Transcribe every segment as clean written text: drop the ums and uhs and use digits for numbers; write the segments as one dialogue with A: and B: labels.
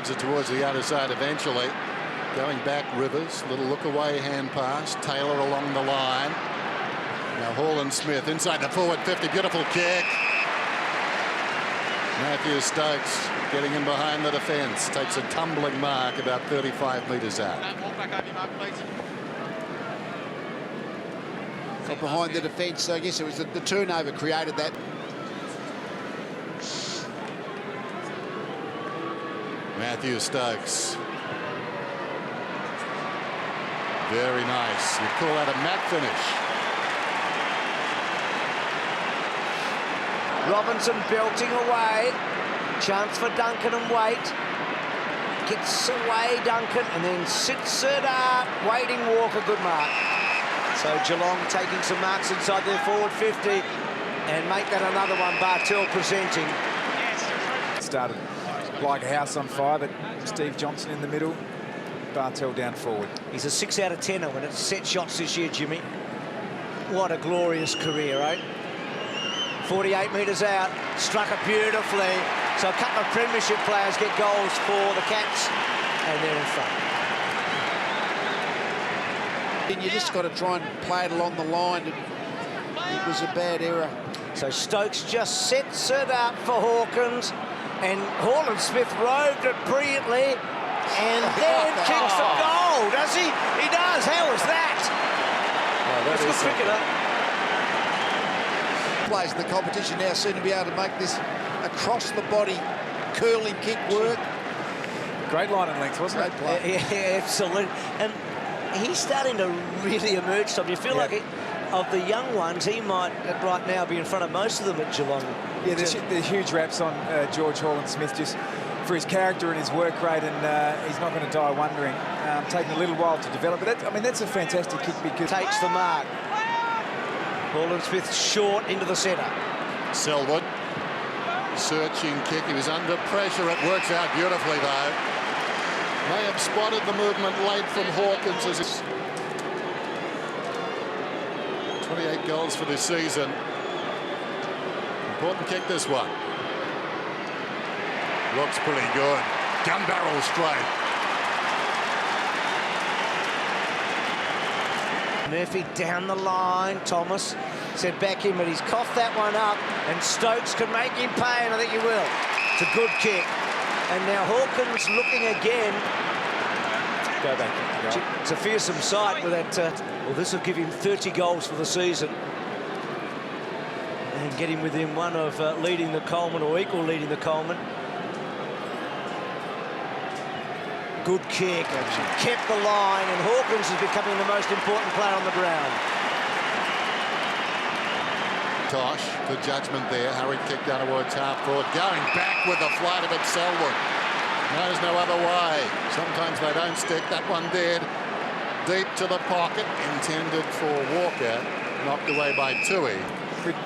A: drives it towards the other side eventually. Going back, Rivers, little look away hand pass. Taylor along the line. Now Hall and Smith inside the forward 50. Beautiful kick. Matthew Stokes getting in behind the defence. Takes a tumbling mark about 35 metres out.
B: Got behind the defence, so I guess it was the turnover created that.
A: Matthew Stokes. Very nice. You'd call that a mat finish.
C: Robinson belting away. Chance for Duncan and Waite. Gets away Duncan and then sits it up. Waiting Walker, good mark. So Geelong taking some marks inside their forward 50 and make that another one. Bartel presenting.
D: Started like a house on fire, but Steve Johnson in the middle, Bartel down forward.
C: He's a 6 out of 10 when it's set shots this year, Jimmy. What a glorious career, eh? 48 metres out, struck it beautifully. So a couple of premiership players get goals for the Cats, and they're in front.
B: And you just got to try and play it along the line. It was a bad error.
C: So Stokes just sets it up for Hawkins, and Hall and Smith roved it brilliantly, and then kicks the goal, does he? He does. How was that?
A: Oh,
C: That's good cricketer.
B: Players in the competition now seem to be able to make this across the body curling kick work.
D: Great line and length, wasn't it?
C: Yeah, absolutely. And he's starting to really emerge. So you feel like of the young ones, he might right now be in front of most of them at Geelong.
D: Yeah, the huge raps on George Hall and Smith just for his character and his work rate, and he's not going to die wondering. Taking a little while to develop, but that's a fantastic kick because
C: takes the mark. Hall and Smith short into the centre.
A: Selwood, searching kick. He was under pressure. It works out beautifully though. May have spotted the movement late from Hawkins as it's 28 goals for this season. Important kick, this one. Looks pretty good. Gun barrel straight.
C: Murphy down the line. Thomas said back in, but he's coughed that one up, and Stokes can make him pay, and I think he will. It's a good kick. And now Hawkins looking again.
D: go back.
C: It's a fearsome sight with that. Well, this will give him 30 goals for the season. And get him within one of leading the Coleman, or equal leading the Coleman. Good kick, kept the line, and Hawkins is becoming the most important player on the ground.
A: Tosh, good judgment there. Hurried kick down towards half forward. Going back with the flight of it, Selwood. There's no other way. Sometimes they don't stick. That one did. Deep to the pocket, intended for Walker. Knocked away by Tui.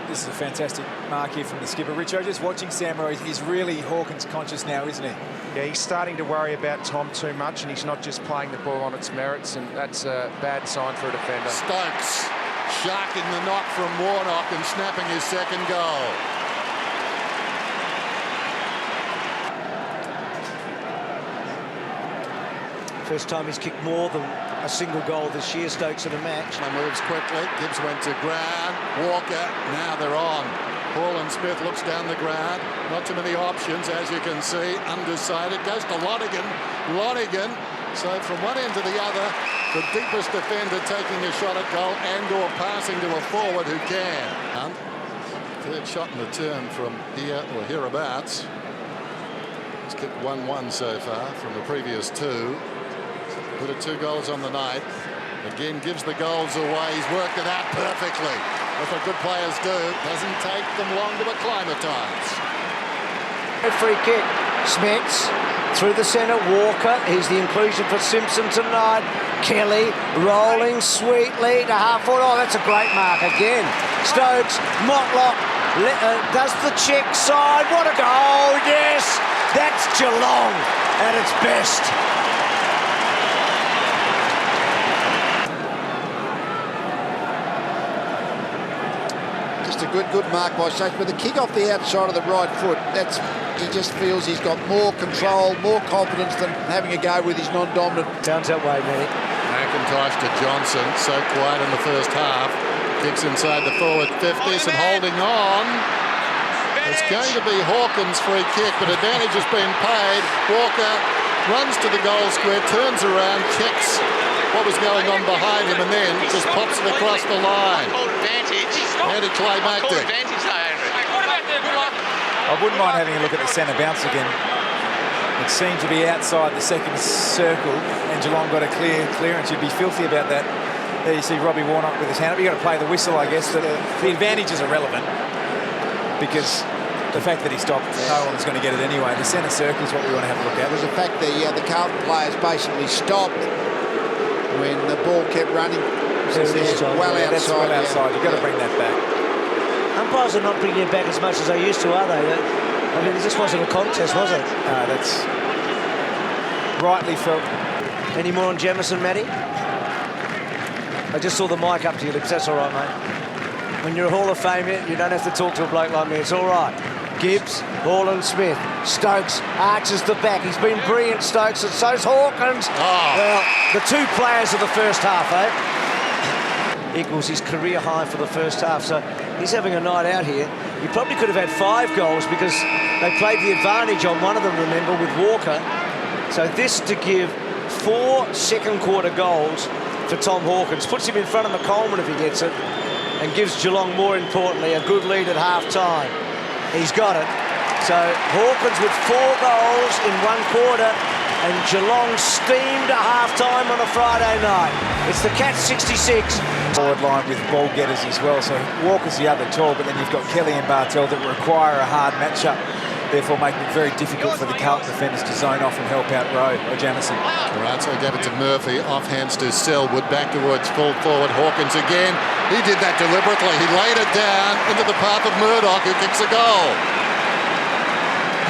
D: This is a fantastic mark here from the skipper. Richo, just watching Samuel, he's really Hawkins conscious now, isn't he?
E: Yeah, he's starting to worry about Tom too much, and he's not just playing the ball on its merits, and that's a bad sign for a defender.
A: Stokes sharking the knock from Warnock and snapping his second goal.
C: First time he's kicked more than a single goal this year, Stokes, in a match.
A: Moves quickly. Gibbs went to ground. Walker, now they're on. Hall and Smith looks down the ground. Not too many options, as you can see. Undecided. Goes to Lonigan. Lonigan. So from one end to the other, the deepest defender taking a shot at goal and or passing to a forward who can. Third shot in the turn from here or hereabouts. He's kicked 1-1 so far from the previous two. Put it 2 goals on the night. Again, gives the goals away. He's worked it out perfectly. That's what good players do. Doesn't take them long to acclimatise.
C: Free kick. Smets through the centre. Walker. Here's the inclusion for Simpson tonight. Kelly rolling sweetly to half forward. Oh, that's a great mark again. Stokes. Motlock does the check side. What a goal. Yes. That's Geelong at its best.
B: just a good mark by Shakes. But the kick off the outside of the right foot, he just feels he's got more control, more confidence than having a go with his non-dominant.
C: Sounds that way, Matty.
A: McIntosh to Johnson, so quiet in the first half. Kicks inside the forward 50, some holding on. It's going to be Hawkins' free kick, but advantage has been paid. Walker runs to the goal square, turns around, checks what was going on behind him, and then just pops it across the line. Anticlimactic.
D: I wouldn't mind having a look at the centre bounce again. It seemed to be outside the second circle, and Geelong got a clear clearance. You'd be filthy about that. There you see Robbie Warnock with his hand up. You've got to play the whistle, I guess. The advantage is irrelevant because the fact that he stopped, no one's going to get it anyway. The centre circle is what we want to have a look at.
B: There's the fact that the Carlton players basically stopped when the ball kept running.
C: That's
B: well outside.
D: That's well outside. You've got to bring that back.
C: Umpires are not bringing it back as much as they used to, are they? I mean, this wasn't a contest, was it?
D: No, that's rightly felt.
C: Any more on Jamison, Matty? I just saw the mic up to your lips. That's all right, mate. When you're a Hall of Famer, you don't have to talk to a bloke like me. It's all right. Gibbs, Hall Smith, Stokes arches the back. He's been brilliant, Stokes, and so's Hawkins. Well, the two players of the first half, equals his career high for the first half. So he's having a night out here. He probably could have had 5 goals because they played the advantage on one of them, remember, with Walker. So this to give 4 second-quarter goals for Tom Hawkins. Puts him in front of McColeman if he gets it, and gives Geelong, more importantly, a good lead at half-time. He's got it. So Hawkins with 4 goals in 1 quarter, and Geelong steamed at half-time on a Friday night. It's the Cats 66.
D: Forward line with ball getters as well. So Walker's the other tall, but then you've got Kelly and Bartel that require a hard matchup, therefore making it very difficult for the Carlton defenders to zone off and help out Rowe or Jamison.
A: All right, so he gave it to Murphy, off hands to Selwood, back towards full forward Hawkins again. He did that deliberately. He laid it down into the path of Murdoch, who kicks a goal.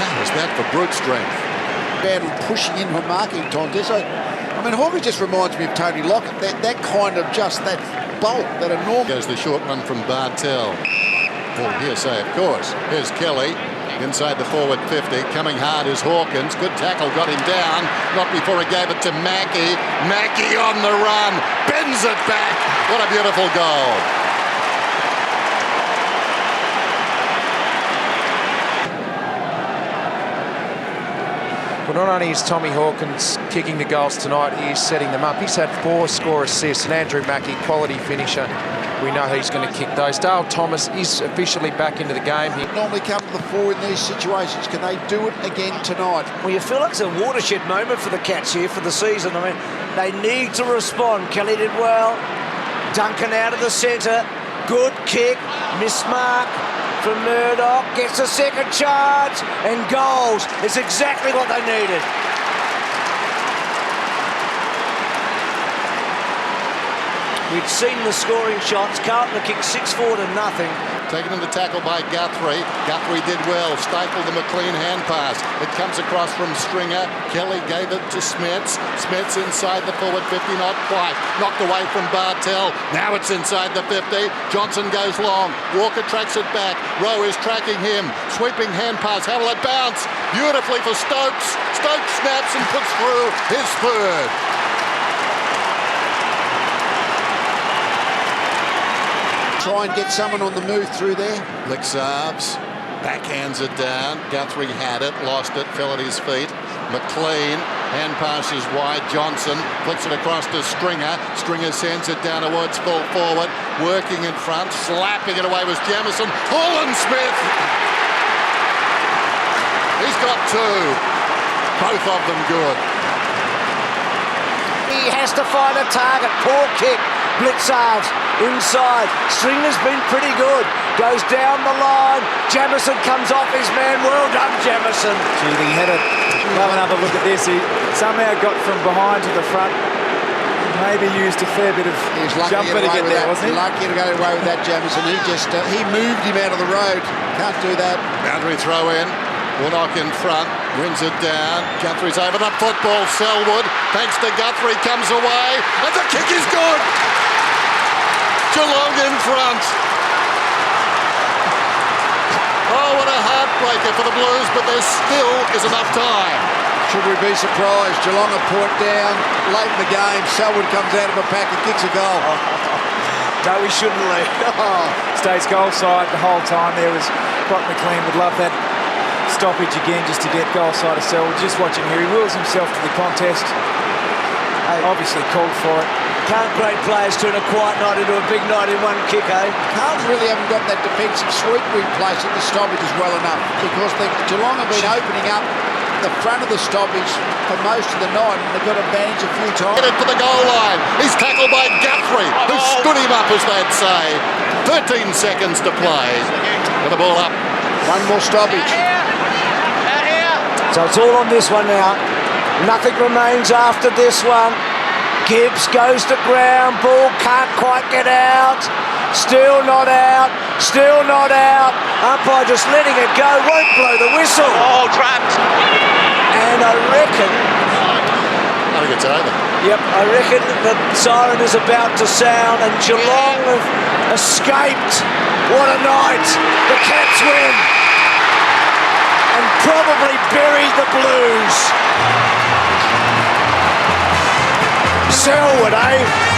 A: How was that for brute strength?
B: Bad pushing in for marking contest. I mean, Hawkins just reminds me of Tony Lockett. That kind of just that bolt, that enormous.
A: Goes the short one from Bartel. Oh, hearsay, of course. Here's Kelly. Inside the forward 50, coming hard is Hawkins. Good tackle, got him down. Not before he gave it to Mackie. Mackie on the run, bends it back. What a beautiful goal.
E: Well, not only is Tommy Hawkins kicking the goals tonight, he is setting them up. He's had 4 score assists, and Andrew Mackie, quality finisher. We know he's going to kick those. Dale Thomas is officially back into the game. He
B: normally come to the fore in these situations. Can they do it again tonight?
C: Well, you feel like it's a watershed moment for the Cats here for the season. I mean, they need to respond. Kelly did well. Duncan out of the centre. Good kick. Mismark from Murdoch. Gets a second charge and goals. It's exactly what they needed. We'd seen the scoring shots. Carlton kicked 6-4 to nothing.
A: Taken in the tackle by Guthrie. Guthrie did well. Stifled the McLean hand pass. It comes across from Stringer. Kelly gave it to Smets. Smets inside the forward 50, not quite. Knocked away from Bartel. Now it's inside the 50. Johnson goes long. Walker tracks it back. Rowe is tracking him. Sweeping hand pass. How will it bounce? Beautifully for Stokes. Stokes snaps and puts through his third.
B: Try and get someone on the move through there.
A: Licksarves backhands it down. Guthrie had it, lost it, fell at his feet. McLean, hand passes wide. Johnson flicks it across to Stringer. Stringer sends it down towards full forward. Working in front, slapping it away was Jamison. Smith. He's got 2. Both of them good.
C: He has to find a target. Poor kick. Blitzarves inside. Stringer's been pretty good. Goes down the line. Jamison comes off his man. Well done, Jamison.
D: Gee, he had it. Have another look at this. He somehow got from behind to the front. Maybe used a fair bit of jumper to get there, wasn't he?
B: Lucky to go away with that, Jamison. He just he moved him out of the road. Can't do that.
A: Boundary throw in. Warnock in front. Wins it down. Guthrie's over the football. Selwood, thanks to Guthrie, comes away. And the kick is good. Geelong in front. breaker for the Blues, but there still is enough time.
B: Should we be surprised? Geelong a point down late in the game. Selwood comes out of a pack and kicks a goal.
C: No, we shouldn't leave.
D: States goal side the whole time. There was Brock McLean would love that stoppage again just to get goal side of Selwood. Just watching here, he wills himself to the contest. Obviously called for it.
C: Can't great players turn a quiet night into a big night in one kick, eh?
B: Carlton really haven't got that defensive sweep in place at the stoppages well enough, because Geelong have been opening up the front of the stoppage for most of the night, and they've got advantage a few times.
A: Headed for the goal line. He's tackled by Guthrie, who stood him up, as they'd say. 13 seconds to play. With the ball up.
B: One more stoppage.
C: So it's all on this one now. Nothing remains after this one. Gibbs goes to ground. Ball can't quite get out. Still not out. Still not out. Umpire just letting it go. Won't blow the whistle.
F: Oh, trapped.
C: And I reckon...
A: I think it's over.
C: Yep, I reckon the siren is about to sound and Geelong have escaped. What a night. The Cats win. And probably bury the Blues. Selwood, eh?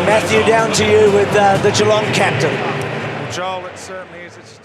C: Matthew, down to you with the Geelong captain.
E: Joel, it certainly is. It's